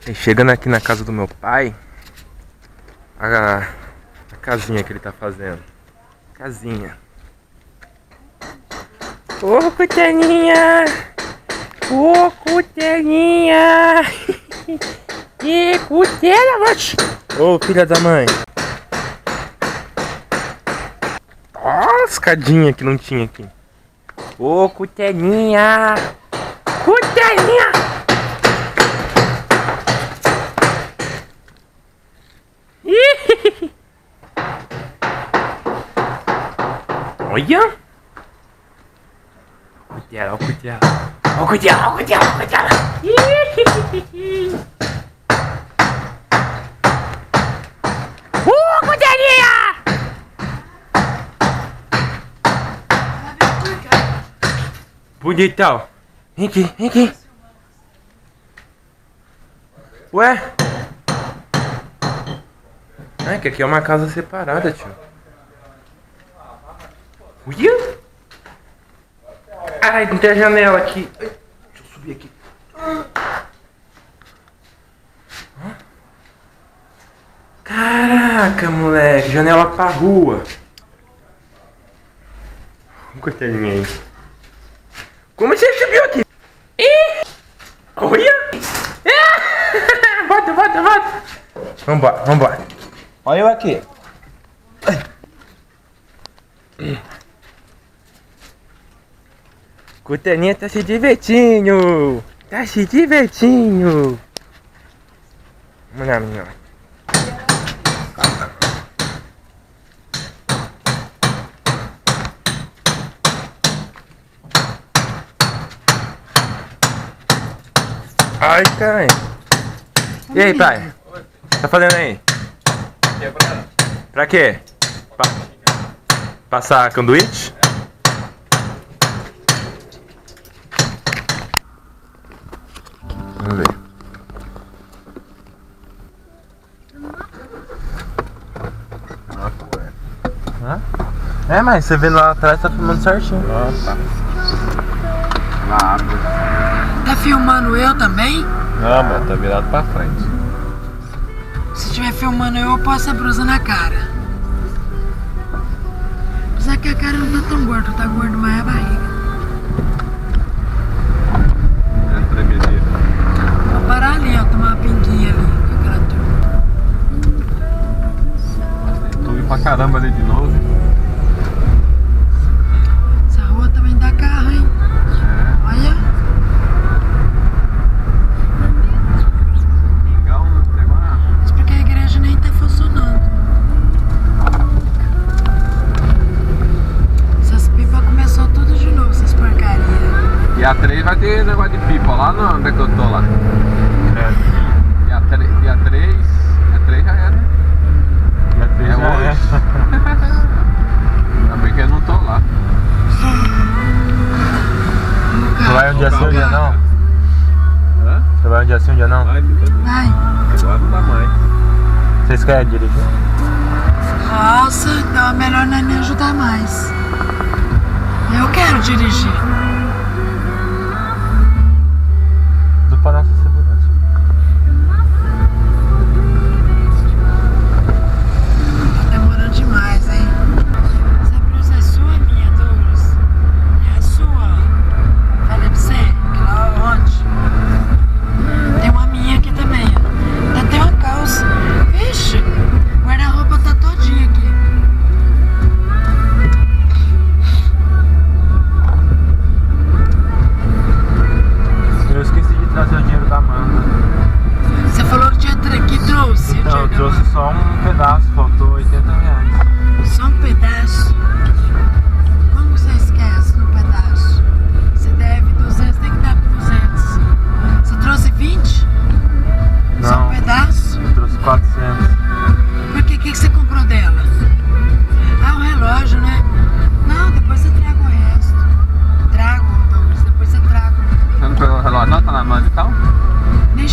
E chegando aqui na casa do meu pai, a casinha que ele tá fazendo. Casinha. Ô, Cutelinha! Ô, Cutelinha! E Cutela, macho! Ô, filha da mãe! Ó, escadinha que não tinha aqui. Ô, Cutelinha! Cutelinha! Olha! Cutela, ó, Cutela! Ó, Cutela, ó, Cutela, ó, Cutela! Cutelinha! Bonitão! Vem aqui, vem aqui! Ué? É que aqui é uma casa separada, tio. Uia? Ai, não tem a janela aqui. Ai, deixa eu subir aqui. Caraca, moleque. Janela pra rua. Coitadinha aí. Como você subiu aqui? Ih! Olha! Volta, volta, volta. Vambora, vambora. Olha eu aqui. Cutelinha tá se divertindo. Tá se divertindo. Vamos lá, menina. Ai, caralho. E aí, pai? Tá fazendo aí? Pra quê? Passar sanduíche? Vamos ver. Hã? É, mas você vê lá atrás, tá filmando certinho. Nossa. Lá abre. Tá filmando eu também? Não, mano, tá virado pra frente. Se estiver filmando eu posso a brusa na cara. Apesar que a cara não tá tão gorda, tá gordo mais a barriga. É tremedeira. Vou parar ali, ó, tomar uma pinguinha ali com aquela turma. Tô indo pra caramba ali de novo. Essa rua também dá carro, hein? Olha. Mingau, pegou uma... Isso porque a igreja nem tá funcionando. Essas pipas começou tudo de novo, essas porcarias. E a 3 vai ter negócio de pipa lá no, onde é que eu tô lá. E a 3 já era. Já fez, É hoje. Ainda bem que eu não tô lá. Você vai um dia sim, um dia não? Hã? Você vai um dia sim, um dia não? Vai. Agora não dá mais. Vocês querem dirigir? Nossa, então é melhor nós me ajudar mais. Eu quero dirigir. Tudo pra nossa segurança. Tá demorando demais, hein? Essa blusa é sua, minha, Douglas? É a sua. Falei pra você que lá onde? Tem uma minha aqui também, ó. Ainda tem uma calça. Vixe, o guarda-roupa tá todinho aqui. Eu esqueci de trazer o dinheiro da Amanda. Você falou que que trouxe. Então, eu Diego. trouxe só um pedaço, faltou 80 reais. Só um pedaço. Como você esquece um pedaço? Você deve 200, tem que dar 200. Você trouxe 20? Só Não. um pedaço? Eu trouxe 400. Por que você comprou dela? Ah, o relógio, né? Não, depois você traga o resto. Trago, Douglas, depois você traga. Você não pegou o relógio não? Tá na mão de tal? Nem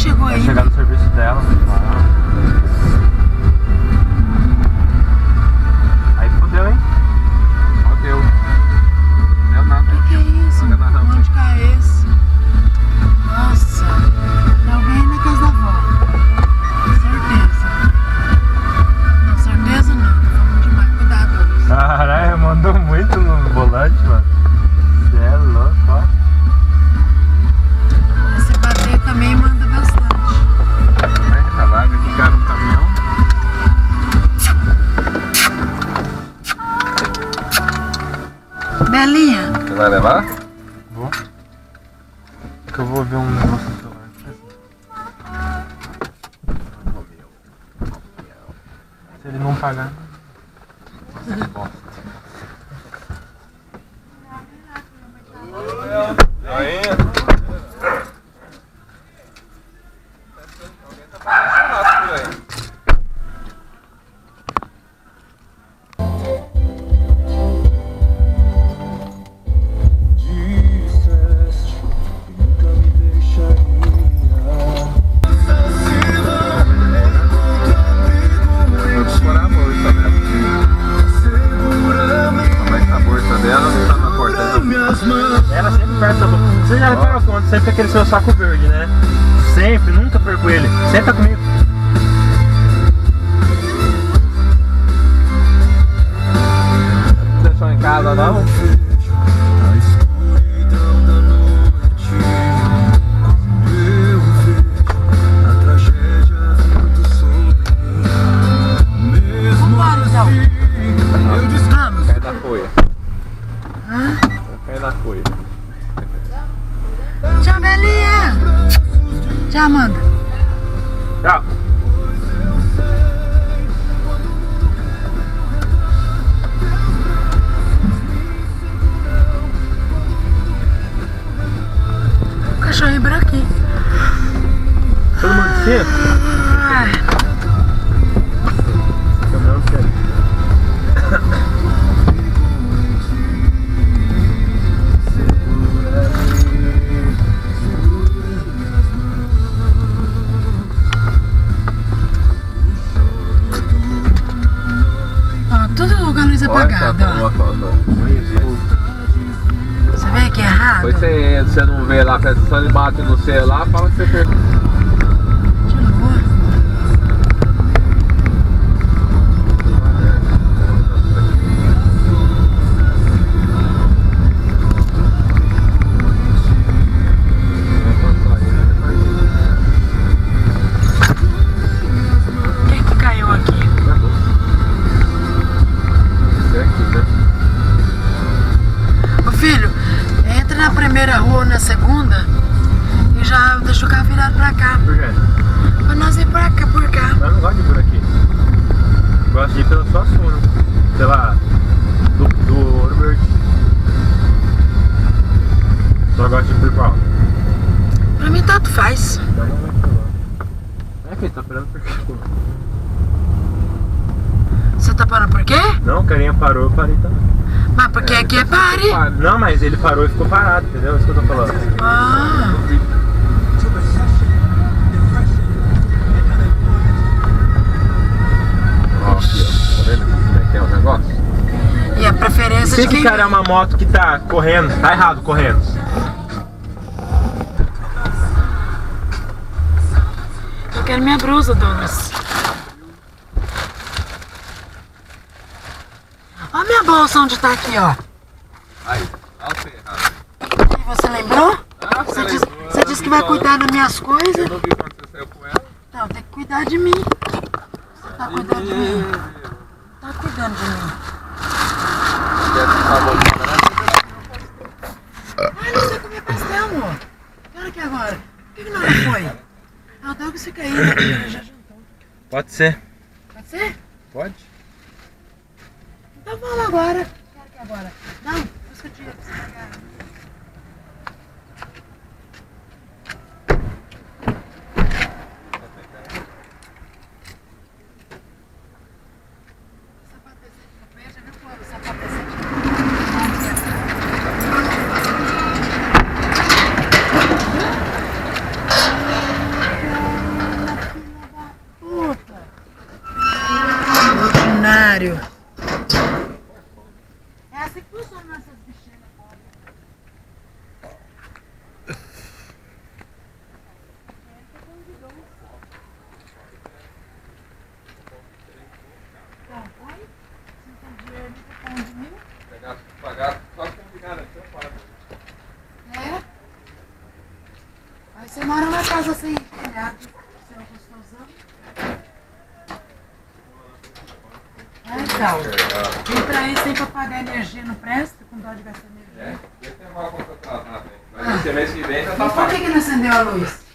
vai levar? Vou. É que eu vou ver um negócio no celular. Se ele não pagar. Aí. Ela sempre perto do... Você já reparou que ontem sempre aquele seu saco verde, né? Sempre, nunca perco ele. Sempre tá comigo. Não deixou em casa não? Vambora então. Vamos. Cai da folha. Cai da folha. Tchau, Belinha. Tchau, Amanda. Tchau. O cachorrinho branquinho. Todo mundo de cima? Ai. Eu não sei. Ó, tudo com a luz apagada, ó. Você vê que é errado? Depois você não vê lá, que só ele bate no celular, fala que você perdeu. De lua. O que caiu aqui? Ô filho, entra na primeira rua ou na segunda e já deixa o carro virado pra cá. Por quê? Pra nós ir pra cá, por cá. Mas eu não gosto de ir por aqui. Eu gosto de ir pela sua Suno. Sei lá, do Ouro Verde. Só gosto de ir por qual? Pra mim tanto faz. Então não vai por lá. É, filho, tá esperando por quê? Você tá parando por quê? Não, o carinha parou, eu parei também. Mas porque aqui é pare. Não, mas ele parou e ficou parado, entendeu? É isso que eu tô falando. Ah, Ó, aqui, ó. Tá vendo como é que é o negócio? e a preferência Se de quem... esse cara é uma moto que tá correndo, tá errado correndo. Eu quero minha blusa, Douglas. Ó minha bolsa onde tá aqui, ó. Aí, olha você errado. E você lembrou? Ah, Você disse que vai cuidar das minhas coisas? Eu não vi quando você saiu com ela. Então, tem que cuidar de mim. Você tá cuidando de mim. Tá cuidando de mim. Deve ficar bom, né? Ai, não sei comer pastel, amor. Que hora que é agora? Por que não foi? Ah, o Douglas fica aí, né? Ele já jantou. Pode ser. Pode ser? Pode? Então vamos agora. Que hora que é agora? Não, busca o dinheiro pra você pagar. Ordinário. É assim que funciona essas bichinhas agora. Pagar só com garantia, paga. É? Aí você mora numa casa sem telhado, seu gostosão. É? então. Vem pra isso aí pra pagar energia, não presta? Com dó de gastar energia. Vai ter uma conta atrasada. Vai ser mês que vem já tá Mas por que não acendeu a luz?